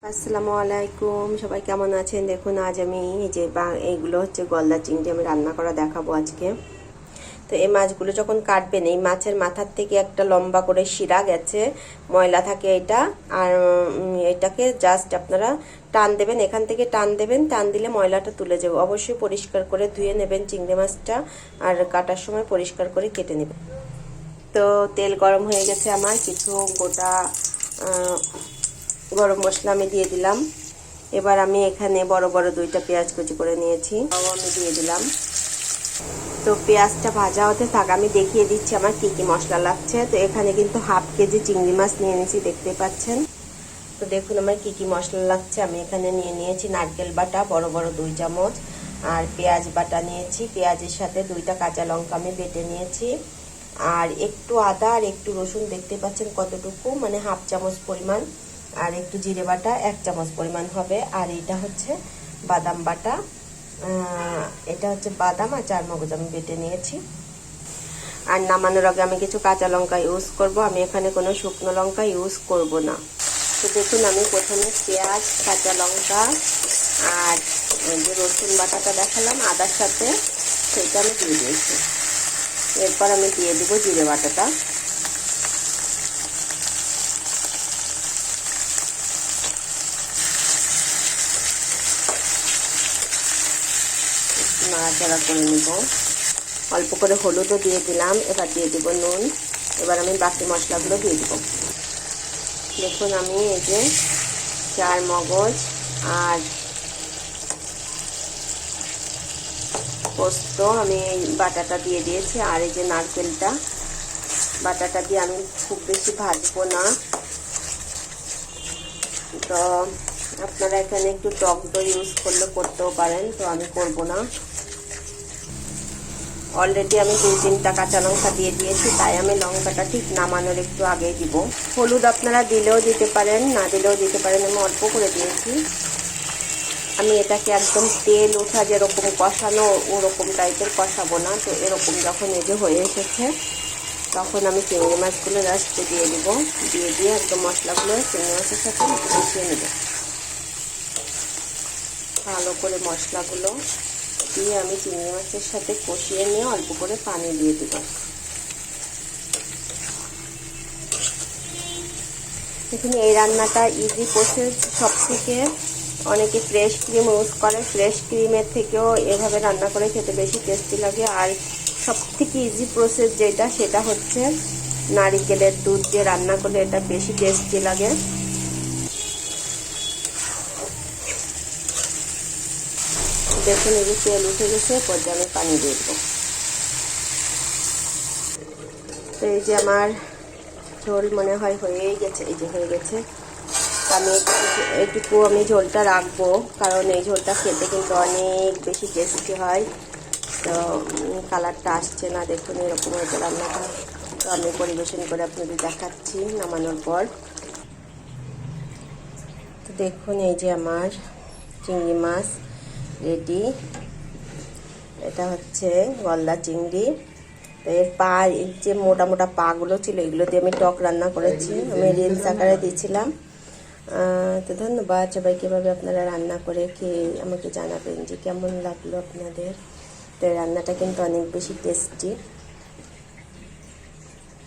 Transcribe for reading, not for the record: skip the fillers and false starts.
আসসালামু আলাইকুম, সবাই কেমন আছেন? দেখুন আজ আমি এই যে এইগুলো হচ্ছে গলদা চিংড়ি আমি রান্না করা দেখাবো আজকে। তো এই মাছগুলো যখন কাটবেন, এই মাছের মাথার থেকে একটা লম্বা করে শিরা গেছে, ময়লা থাকে এটা। আর এটাকে জাস্ট আপনারা টান দেবেন, এখান থেকে টান দেবেন, টান দিলে ময়লাটা তুলে যাবে। অবশ্যই পরিষ্কার করে ধুয়ে নেবেন চিংড়ি মাছটা, আর কাটার সময় পরিষ্কার করে কেটে নেবেন। তো তেল গরম হয়ে গেছে আমার, কিছু গোটা গরম মশলা আমি দিয়ে দিলাম। এবার আমি এখানে বড় বড় দুইটা পেঁয়াজ কুচি করে নিয়েছি, আমি দিয়ে দিলাম। তো পেঁয়াজটা ভাজা হতে থাক, আমি দেখিয়ে দিচ্ছি আমার কি কি মশলা লাগছে। তো এখানে কিন্তু হাফ কেজি চিংড়ি মাছ নিয়ে নিয়েছি, দেখতে পাচ্ছেন। তো দেখুন আমার কি কি মশলা লাগছে। আমি এখানে নিয়ে নিয়েছি নারকেল বাটা বড় বড় 2 চামচ, আর পেঁয়াজ বাটা নিয়েছি, পেঁয়াজের সাথে 2টা কাঁচা লঙ্কা আমি বেটে নিয়েছি, আর একটু আদা আর একটু রসুন, দেখতে পাচ্ছেন কতটুকু, মানে হাফ চামচ পরিমাণ, আর একটু জিরে বাটা 1 চামচ পরিমাণ হবে। আর এটা হচ্ছে বাদাম বাটা, এটা হচ্ছে বাদাম আর চারমগজ আমি বেটে নিয়েছি। আর নামানোর আগে আমি কিছু কাঁচা লঙ্কা ইউজ করব, আমি এখানে কোনো শুকনো লঙ্কা ইউজ করব না। তো দেখুন আমি প্রথমে পেঁয়াজ, কাঁচা লঙ্কা আর যে রসুন বাটাটা দেখালাম আদার সাথে, সেটা আমি দিয়ে দিয়েছি। এরপর আমি দিয়ে দেবো জিরে বাটাটা। নাড়াচাড়া করে নিব, অল্প করে হলুদও দিয়ে দিলাম। এবার দিয়ে দেব নুন। এবার আমি বাকি মশলাগুলো দিয়ে দেব। দেখুন আমি এই যে চারমগজ আর পোস্ত আমি এই বাটাটা দিয়ে দিয়েছি, আর এই যে নারকেলটা বাটাটা দিয়ে আমি খুব বেশি ভাজবো না। তো আপনারা এখানে একটু টক দই ইউজ করলে করতেও পারেন, তো আমি করব না। অলরেডি আমি 2-3টা কাঁচা লঙ্কা দিয়ে দিয়েছি, তাই আমি লঙ্কাটা ঠিক নামানোর একটু আগেই দিব। হলুদ আপনারা দিলেও দিতে পারেন, না দিলেও দিতে পারেন, আমি অল্প করে দিয়েছি। আমি এটাকে একদম তেল ওঠা যেরকম কষানো ওরকম টাইপের কষাবো না। তো এরকম যখন এই যে হয়ে এসেছে, তখন আমি চিংড়ি মাছগুলো লাস্টে দিয়ে দিব, দিয়ে একদম মশলাগুলো চিংড়ি মাছের সাথে মিশিয়ে নেব। ভালো করে মশলাগুলো দিয়ে আমি চিংড়ি মাছের সাথে কষিয়ে নিয়ে অল্প করে পানি দিয়ে দেব। দেখুন এই রান্নাটা ইজি প্রসেস সব থেকে। অনেকে ফ্রেশ ক্রিম ইউজ করে, ফ্রেশ ক্রিমের থেকেও এভাবে রান্না করে খেতে বেশি টেস্টি লাগে। আর সব থেকে ইজি প্রসেস যেটা, সেটা হচ্ছে নারিকেলের দুধ দিয়ে রান্না করলে এটা বেশি টেস্টি লাগে। দেখুন এই যে তেল উঠে গেছে, পর্যায়ে আমি পানি দিয়ে দেবো। তো এই যে আমার ঝোল মনে হয় হয়েই গেছে, এই যে হয়ে গেছে। আমি এইটুকু আমি ঝোলটা রাখবো, কারণ এই ঝোলটা খেতে কিন্তু অনেক বেশি টেস্টি হয়। তো কালারটা আসছে না, দেখুন এরকম হয়েছে রান্নাটা। তো আমি পরিবেশন করে আপনাদের দেখাচ্ছি নামানোর পর। তো দেখুন এই যে আমার চিংড়ি মাছ রেডি। এটা হচ্ছে গলদা চিংড়ি। এর পা, যে মোটা মোটা পাগুলো ছিল, এগুলো দিয়ে আমি টক রান্না করেছি, আমি রিলস আকারে দিয়েছিলাম। তো ধন্যবাদ সবাইকে। এভাবে আপনারা রান্না করে খেয়ে আমাকে জানাবেন যে কেমন লাগলো আপনাদের। তো রান্নাটা কিন্তু অনেক বেশি টেস্টি।